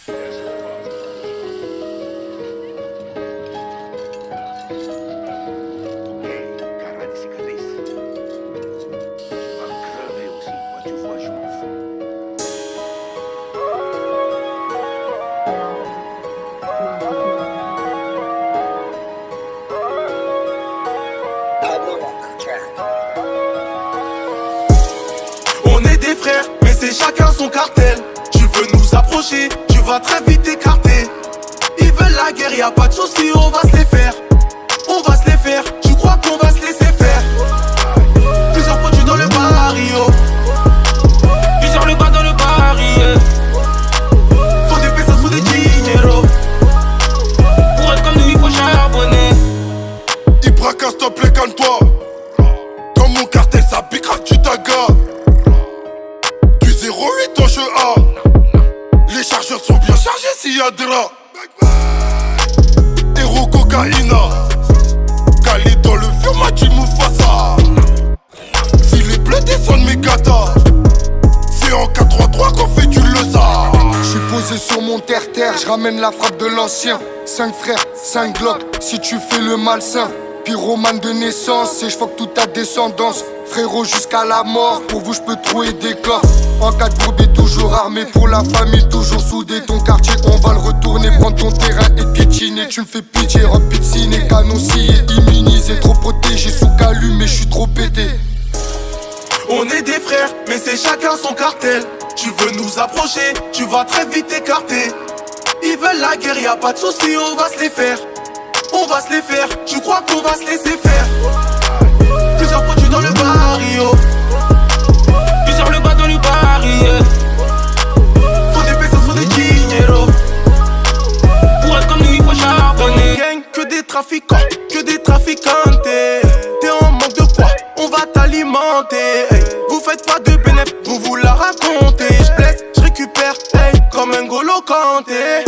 On est des frères, mais c'est chacun son cartel. Tu veux nous approcher, tu vas très vite t'écarter. Ils veulent la guerre, y'a pas de soucis, on va se les faire. On va se les faire, tu crois qu'on va se laisser faire? Plusieurs produits dans le barrio. Plusieurs le bas dans le baril. Faut des pesos, faut des dinero. Pour être comme nous, il faut charbonner. Ils braquent, s'il te plaît, calme-toi. Dans mon cartel, ça pique, tu t'agares. Du 08 en jeu A. Les chargeurs sont bien chargés s'il y a de rats. Héros cocaïna. Cali dans le vieux Machi Mufasa. Si les bleus descendent mes gatas, c'est en 4-3-3 qu'on fait du lesa. J'suis posé sur mon terre-terre, j'ramène la frappe de l'ancien. 5 frères, 5 glocks, si tu fais le malsain. Pyromane de naissance et j'fuck toute ta descendance. Frérot jusqu'à la mort, pour vous j'peux trouver des corps. En cas de bourbier toujours armé, pour la famille toujours soudé. Ton quartier on va le retourner, prendre ton terrain et piétiner. Tu me fais pitié, rempli de ciné, canon scié, immunisé. Trop protégé sous calu mais j'suis trop pété. On est des frères, mais c'est chacun son cartel. Tu veux nous approcher, tu vas très vite t'écarter. Ils veulent la guerre, y'a pas de soucis, on va se les faire. On va se les faire, tu crois qu'on va se laisser faire? Plusieurs produits dans le barrio. Plusieurs le bas dans le baril. Faut des pesos, faut des dinero. Pour être comme nous, il faut charbonner. Gang, que des trafiquants, que des trafiquantes. T'es en manque de quoi? On va t'alimenter. Hey, vous faites pas de bénéf, vous la racontez. J'blesse, j'récupère, hey, comme un Golo Kanté.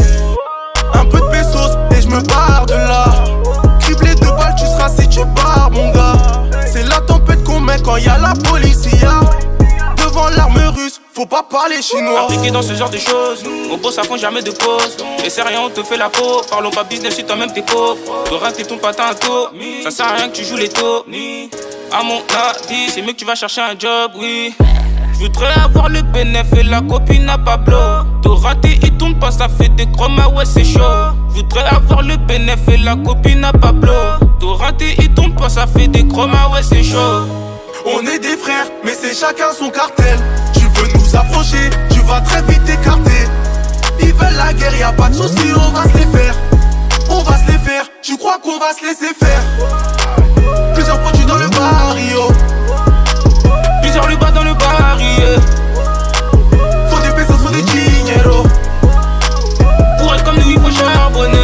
Un peu de pesos et j'me barre de là. Criblé de balles, tu seras si tu barres mon gars. C'est la tempête qu'on met quand y'a la police. Devant l'arme russe, faut pas parler chinois. Impliqué dans ce genre de choses, au boss ça fond jamais de pause. Et c'est rien, on te fait la peau. Parlons pas business si toi-même t'es pauvre. T'auras t'es ton patin à taux. Ça sert à rien que tu joues les taux. À mon avis, c'est mieux que tu vas chercher un job, oui. Je voudrais avoir le bénéf et la copine à Pablo. T'auras tes et tourne pas, ça fait des chromes, ah ouais c'est chaud. Je voudrais avoir le bénéf et la copine à Pablo. T'auras tes et tourne pas, ça fait des chromes, ah ouais c'est chaud. On est des frères, mais c'est chacun son cartel. Tu veux nous approcher, tu vas très vite t'écarter. Ils veulent la guerre, y'a pas de soucis, on va se les faire. On va se les faire, tu crois qu'on va se laisser faire? Plusieurs produits dans le barrio. Plusieurs le bas dans le baril. Faut des pesos, faut des dinero. Pour être comme nous, il faut charbonner.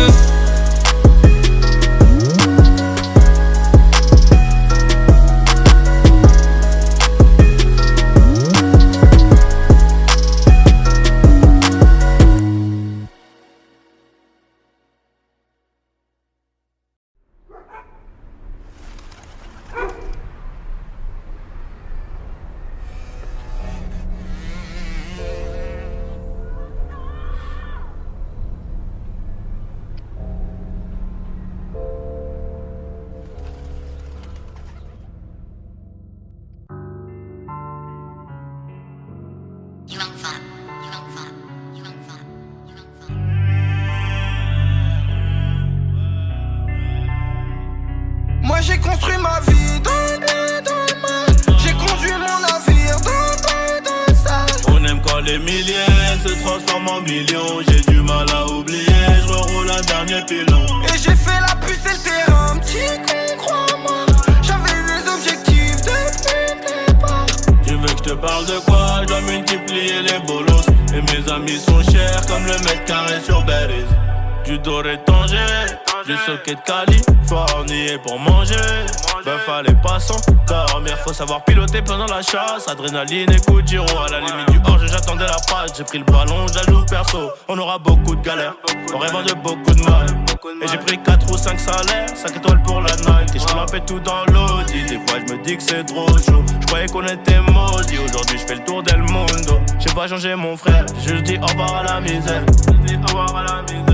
Moi j'ai construit ma vie dans j'ai conduit mon navire dans ça. On aime quand les milliers se transforment en millions. J'ai du mal à oublier, je reroule un dernier pilon. Et j'ai fait la puce et le terrain, petit con, crois-moi. J'avais des objectifs depuis le départ. Tu veux que je te parle de quoi? Je dois multiplier les bolos. Et mes amis sont chers comme le mètre carré sur Berries. Du doré Tanger, du socket Cali, fournier pour manger. Ben fallait pas s'endormir, faut savoir piloter pendant la chasse. Adrénaline et coup de giro, à la limite du hors j'attendais la passe. J'ai pris le ballon, je la joue perso. On aura beaucoup de galères, en rêvant de beaucoup de mal. Et j'ai pris 4 ou 5 salaires, 5 étoiles pour la night. Et je la pète tout dans l'audi. Des fois je me dis que c'est trop chaud. Je croyais qu'on était maudits. Aujourd'hui je fais le tour d'El Mundo. J'ai pas changé mon frère, je dis au revoir à la misère.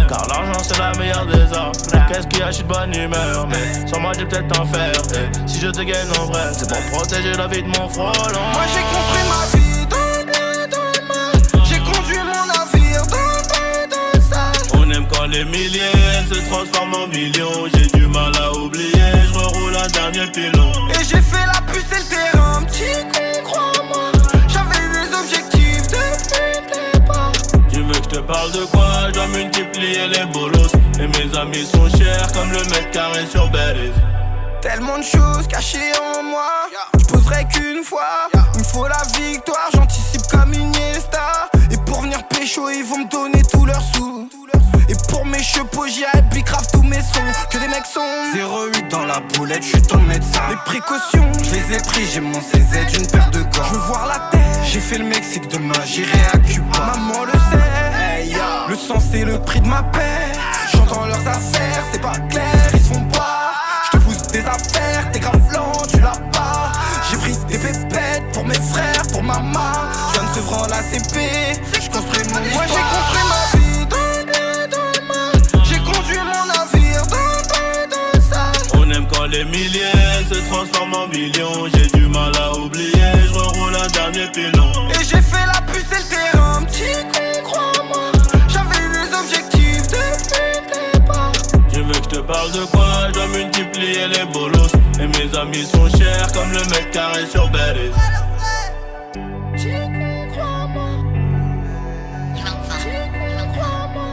Car l'argent c'est la meilleure des armes. Qu'est-ce qui achète bonne humeur? Mais sans moi j'ai peut-être un fer. Et si je te gagne en vrai, c'est pour protéger la vie de mon frôlant. Moi j'ai construit ma vie dans le bien, dans le mal. J'ai conduit mon navire dans le sale. On aime quand les milliers se transforment en millions. J'ai du mal à oublier, je reroule un dernier pilon. Et j'ai fait la puce et le terrain, petit con, crois-moi. J'avais des objectifs depuis le départ. Tu veux que je te parle de quoi? Je dois multiplier les bolos. Et mes amis sont chers comme le mètre carré sur Berries. Tellement de choses cachées en moi. Je poserai qu'une fois. Il me faut la victoire, j'anticipe comme Iniesta. Et pour venir pécho, ils vont me donner tous leurs sous. Et pour mes chapeaux, j'y bicrave tous mes sons. Que des mecs sont 08 dans la boulette, je suis ton médecin. Les précautions, je les ai pris, j'ai mon CZ, une paire de gants. Je veux voir la terre, j'ai fait le Mexique, demain j'irai à Cuba. Maman le sait, hey, le sang c'est le prix de ma paix. J'entends leurs affaires, c'est pas clair, ils se font pas. Je te pousse des affaires, t'es grave lent, tu l'as pas. J'ai pris des pépettes pour mes frères, pour maman. Je viens de Sevran la CP, je construis mon histoire. Moi j'ai construit ma vie dans le bien, dans le mal. J'ai conduit mon navire dans le sale. On aime quand les milliers se transforment en millions. J'ai du mal à oublier, je reroule un dernier pilon. Et j'ai fait la puce et le terrain, petit con, crois-moi. J'avais des objectifs depuis le départ. Tu veux que je te parle de quoi? Je dois multiplier les bolos. Et mes amis sont chers comme le mètre carré sur Berries. Petit con, crois-moi. Petit con, crois-moi.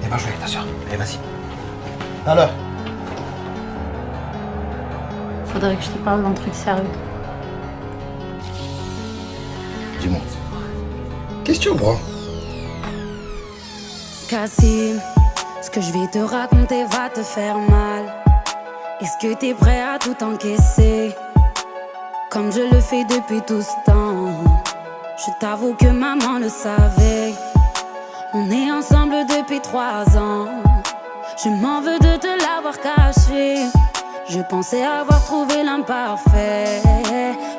Eh ben, je vais avec ta soeur. Allez, vas-y. Alors, Faudrait que je te parle d'un truc sérieux. dis-moi. Qu'est-ce que tu vois? Kassim, ce que je vais te raconter va te faire mal. Est-ce que t'es prêt à tout encaisser? Comme je le fais depuis tout ce temps. Je t'avoue que maman le savait. On est ensemble depuis 3 ans. Je m'en veux de te l'avoir caché. Je pensais avoir trouvé l'imparfait,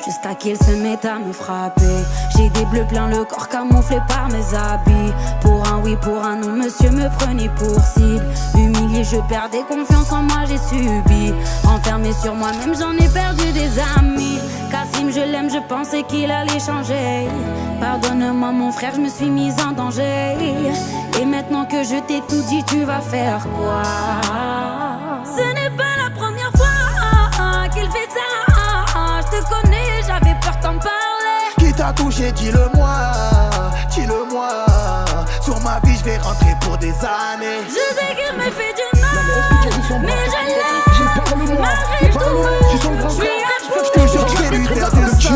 jusqu'à qu'il se mette à me frapper. J'ai des bleus plein le corps camouflé par mes habits. Pour un oui, pour un non, monsieur me prenait pour cible. Humilié, je perdais confiance en moi, j'ai subi. Enfermé sur moi-même, j'en ai perdu des amis. Kassim, je l'aime, je pensais qu'il allait changer. Pardonne-moi mon frère, je me suis mise en danger. Et maintenant que je t'ai tout dit, tu vas faire quoi? Ce n'est pas la première fois qu'il fait ça. Je te connais, j'avais peur d'en parler. Qui t'a touché, dis-le-moi, dis-le-moi. Sur ma vie, je vais rentrer pour des années. Je sais qu'il me fait du mal, mais je l'aime. Malgré tout, je suis à Je te jure, je vais lui dire des choses.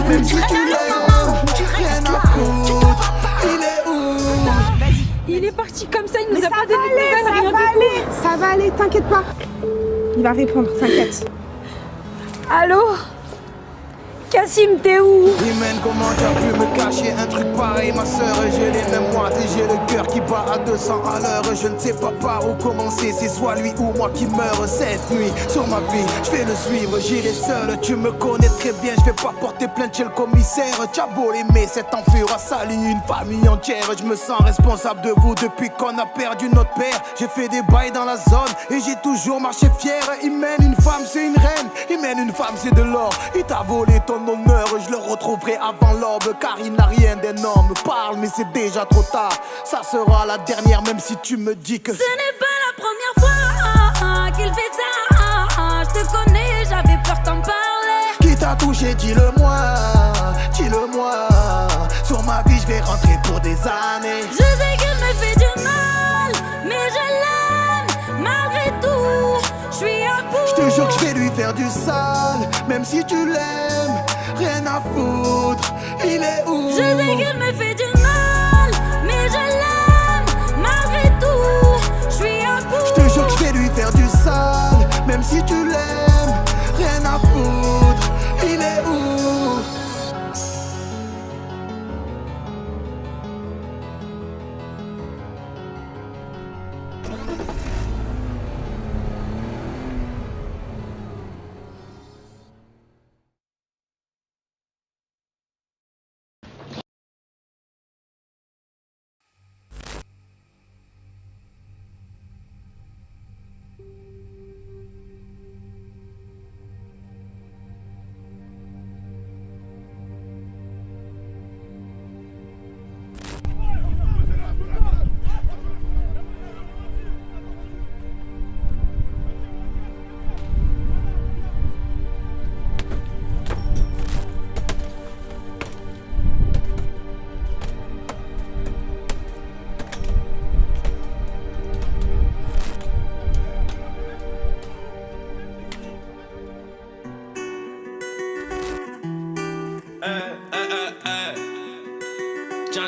Même si tu l'aimes, rien à foutre. Il est où? Il est parti comme ça, il nous a pas donné de nouvelles, rien du tout. Ça va aller, t'inquiète pas. Il va répondre, t'inquiète. Allô? Kassim, t'es où? Imen, comment t'as pu me cacher un truc pareil, ma soeur? J'ai les mêmes mois et j'ai le cœur qui bat à 200 à l'heure. Je ne sais pas par où commencer, c'est soit lui ou moi qui meurt cette nuit. Sur ma vie, je vais le suivre, j'irai seul. Tu me connais très bien, je vais pas porter plainte chez le commissaire. T'as beau l'aimer, cet enfant a sali une famille entière. Je me sens responsable de vous depuis qu'on a perdu notre père. J'ai fait des bails dans la zone et j'ai toujours marché fier. Imen, une femme c'est une reine, Imen, une femme c'est de l'or. Il t'a volé ton honneur, je le retrouverai avant l'aube, car il n'a rien d'être non, me parle mais c'est déjà trop tard. Ça sera la dernière même si tu me dis que ce n'est pas la première fois qu'il fait ça. Je te connais, j'avais peur d'en parler. Qui t'a touché, dis-le-moi, dis-le-moi. Sur ma vie je vais rentrer pour des années. Je sais qu'il me fait du mal, mais je l'aime malgré tout. Je suis à bout. Je te jure que je vais lui faire du sale, même si tu l'aimes, rien à foutre. Il est où? Je sais qu'il me fait du mal, mais je l'aime malgré tout. Je suis à bout. Je te jure que je vais lui faire du sale, même si tu l'aimes, rien à foutre. Il est où?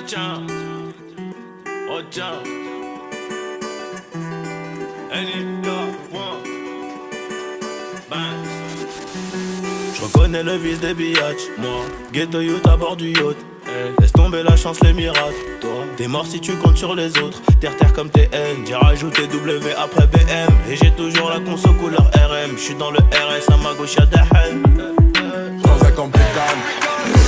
Tiens, oh tiens, je reconnais le vice des biatchs, moi, ghetto youth à bord du yacht. Laisse tomber la chance, les miracles. Toi, t'es mort si tu comptes sur les autres. Terre comme TN, j'ai rajouté W après BM. Et j'ai toujours la conso couleur RM. J'suis dans le RS, à ma gauche y'a des haines. Transac en bécane,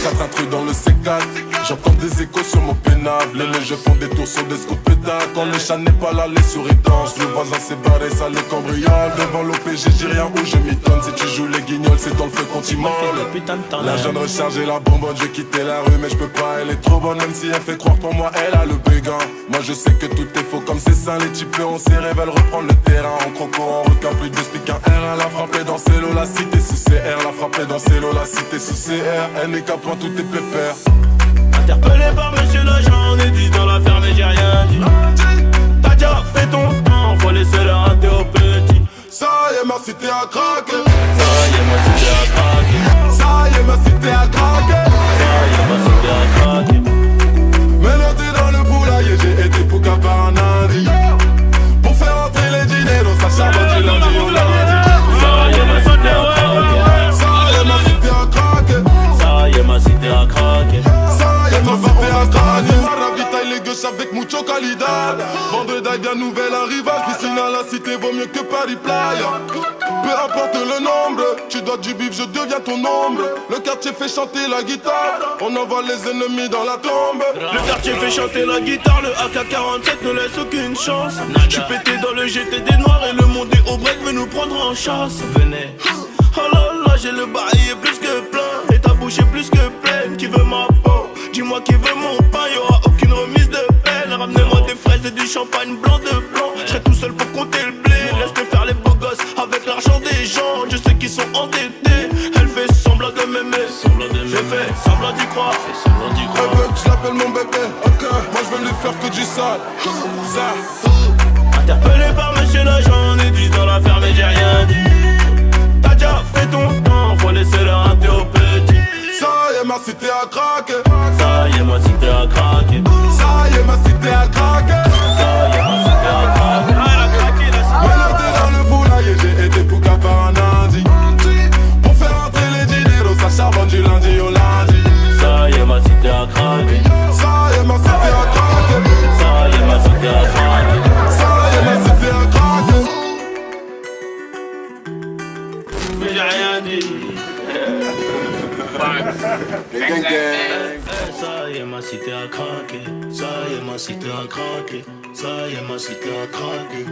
4 intrus dans le C4. J'entends des échos sur mon pénable. Les légers font des tours sur des scouts pétards. Quand le chat n'est pas là, les souris dansent. Le voisin s'est barré, ça les cambriole. Devant l'OPG, j'ai rien où je m'étonne. Si tu joues les guignols, c'est dans le feu quand tu m'en la jeune rechargée, la bonbonne, j'ai quitté la rue, mais je peux pas, elle est trop bonne. Même si elle fait croire pour moi, elle a le béguin. Moi je sais que tout est faux comme c'est ça. Les types on s'y veulent reprendre le terrain. En croco, en requin, plus de speak un R. Elle a frappé dans Célo, la cité sous CR. La frappé dans Célo, la cité sous CR. Elle n'est qu'à point, tout est pépère. Interpellé par monsieur l'agent, on est 10 dans l'affaire mais j'ai rien dit. T'as déjà fait ton temps, faut laisser le rater au petit. Ça y est, ma cité a craqué. Ça y est, ma cité a craqué. Ça y est, ma cité a craqué. Ça y est, ma cité a craqué. Menotté dans le poulailler, j'ai été pour qu'à par un indi. Pour faire entrer les dîners dans sa charbonne du lundi au lundi. Ça y est, ma cité a craqué. Ça y est, ma cité a craqué. Ça y est, ma cité a craqué. Ma ravitaille les gauches avec mucho calidad. Vendredi bien nouvel arrivage. Piscine à la cité vaut mieux que Paris Playa. Peu importe le nombre, tu dois du bif, je deviens ton ombre. Le quartier fait chanter la guitare, on envoie les ennemis dans la tombe. Le quartier fait chanter la guitare, le AK-47 ne laisse aucune chance. J'suis pété dans le GT des noirs et le monde est au break veut nous prendre en chasse. Venez. Oh là là, j'ai le bail est plus que plein et ta bouche est plus que pleine. Qui veut ma peau? Dis-moi qui veut mon pain, y'aura aucune remise de peine. Ramenez-moi des fraises et du champagne blanc de blanc. J'serai tout seul pour compter le blé. Laisse-le faire les beaux gosses avec l'argent des gens. Je sais qu'ils sont endettés. Elle fait semblant de m'aimer. Je fais semblant d'y croire. Elle veut que je l'appelle mon bébé. Okay. Moi je veux lui faire que du sale. Interpellé par monsieur l'agent, on est 10 dans l'affaire mais j'ai rien dit. T'as déjà fait ton temps, faut laisser le rater au petit. Ça y est, ma cité a craqué. Ça y est, ma cité a craqué. Ça y est, ma cité a craqué. Ça y est, ma cité a craqué. Menotté dans le poulailler, j'ai été pour qu'à par un indi. Pour faire entrer les dîners, ça charbonne du lundi au lundi. Ça y est, ma cité a craqué. Ça y est, ma cité a craqué. Ça y est, ma cité a craqué. Ça y est, ma cité a craqué. Mais j'ai rien dit. Gang gang. Ça y est, ma cité a craqué. Ça y est, ma cité a craqué. Ça y est, ma cité a craqué.